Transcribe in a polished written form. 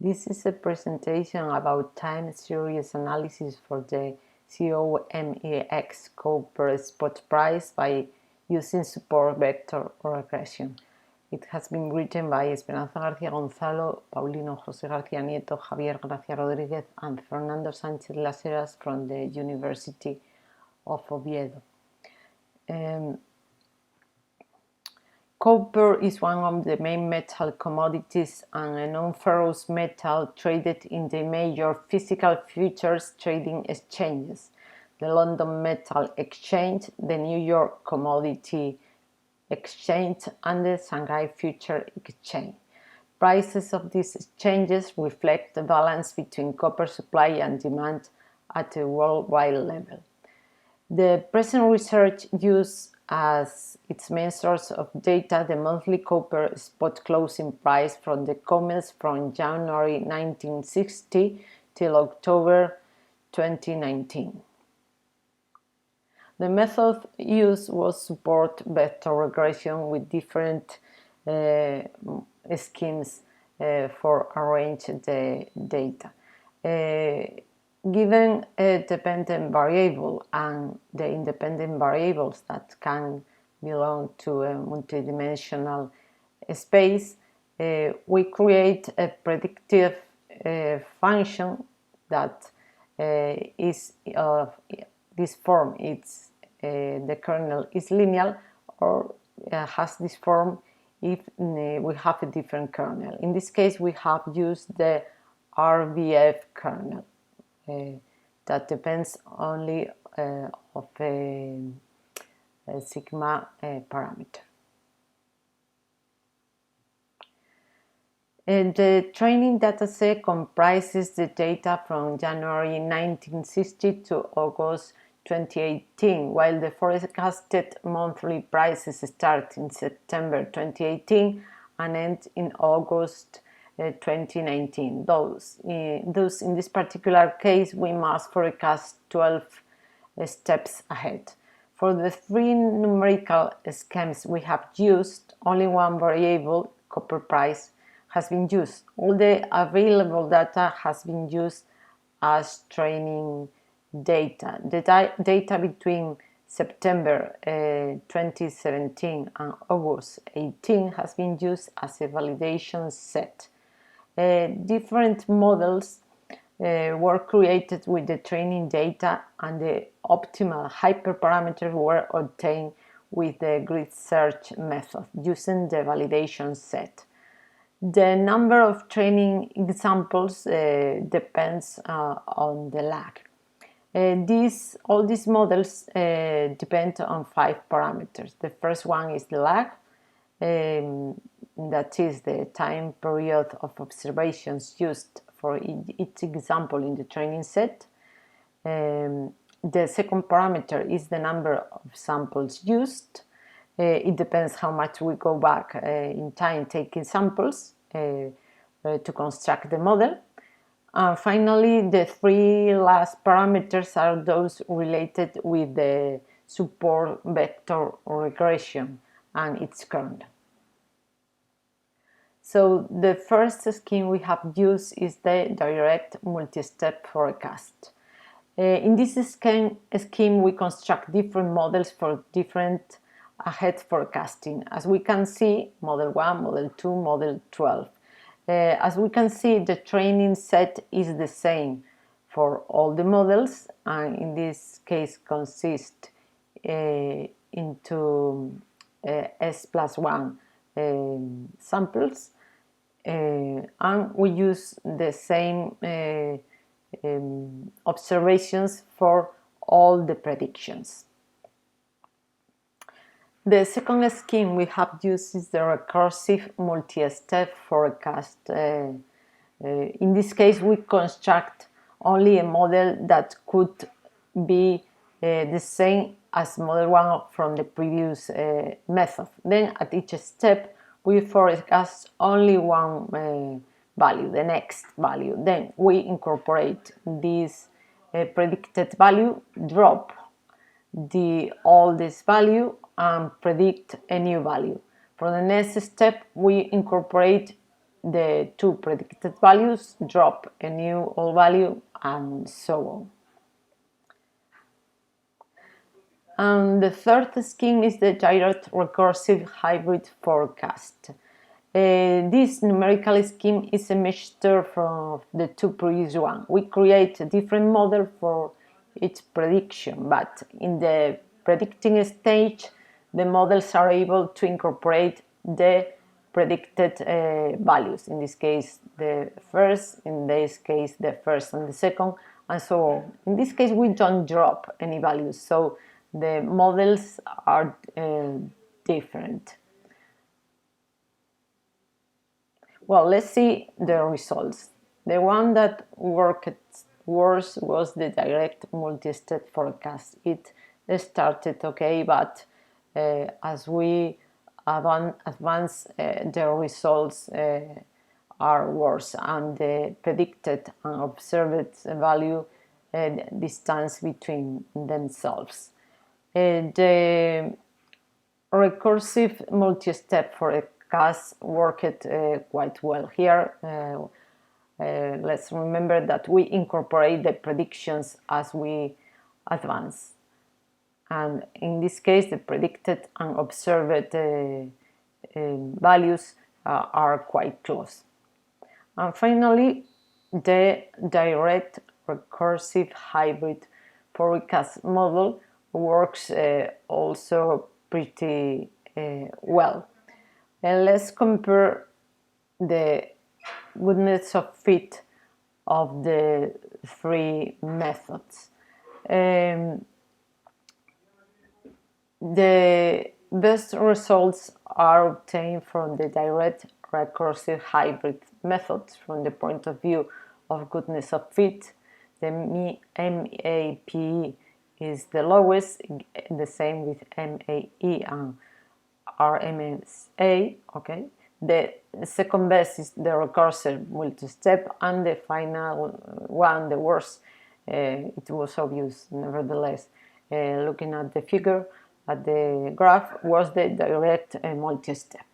This is a presentation about time series analysis for the COMEX copper spot price by using support vector regression. It has been written by Esperanza García Gonzalo, Paulino José García Nieto, Javier Gracia Rodríguez, and Fernando Sánchez Las Heras from the University of Oviedo. Copper is one of the main metal commodities and a non-ferrous metal traded in the major physical futures trading exchanges, the London Metal Exchange, the New York Commodity Exchange, and the Shanghai Future Exchange. Prices of these exchanges reflect the balance between copper supply and demand at a worldwide level. The present research uses as its main source of data the monthly copper spot closing price from the COMEX from January 1960 till October 2019. The method used was support vector regression with different schemes for arrange the data. Given a dependent variable and the independent variables that can belong to a multidimensional space, we create a predictive function that is of this form. It's the kernel is linear or has this form if we have a different kernel. In this case, we have used the RVF kernel. That depends only of a sigma parameter. The training dataset comprises the data from January 1960 to August 2018, while the forecasted monthly prices start in September 2018 and end in August 2019. Thus, in this particular case, we must forecast 12 steps ahead. For the three numerical schemes we have used, only one variable, copper price, has been used. All the available data has been used as training data. The data between September 2017 and August 18 has been used as a validation set. Different models were created with the training data, and the optimal hyperparameters were obtained with the grid search method using the validation set. The number of training examples depends on the lag. All these models depend on 5 parameters. The first one is the lag. That is the time period of observations used for each example in the training set. The second parameter is the number of samples used. It depends how much we go back in time taking samples to construct the model. And finally, the 3 last parameters are those related with the support vector regression and its kernel. So the first scheme we have used is the direct multi-step forecast. In this scheme, we construct different models for different ahead forecasting. As we can see, model 1, model 2, model 12. As we can see, the training set is the same for all the models, and in this case consists into S+1 samples. And we use the same observations for all the predictions. The second scheme we have used is the recursive multi-step forecast. In this case, we construct only a model that could be the same as model 1 from the previous method. Then at each step, we forecast only one value, the next value. Then we incorporate this predicted value, drop the oldest value, and predict a new value. For the next step, we incorporate the two predicted values, drop a new old value, and so on. And the third scheme is the direct recursive hybrid forecast. This numerical scheme is a mixture from the two previous ones. We create a different model for each prediction, but in the predicting stage, the models are able to incorporate the predicted values. In this case, the first, in this case, the first and the second, and so on. In this case, we don't drop any values, so the models are different. Well, let's see the results. The one that worked worse was the direct multi-step forecast. It started okay, but as we advance, the results are worse, and the predicted and observed value distance between themselves. The recursive multi-step forecast worked quite well here. Let's remember that we incorporate the predictions as we advance. And in this case, the predicted and observed values are quite close. And finally, the direct recursive hybrid forecast model works also pretty well. And let's compare the goodness of fit of the three methods. The best results are obtained from the direct recursive hybrid methods from the point of view of goodness of fit. The MAPE is the lowest, the same with MAE and RMSA. Okay, the second best is the recursive multi-step, and the final one, the worst, it was obvious nevertheless, looking at the figure, at the graph, was the direct multi-step.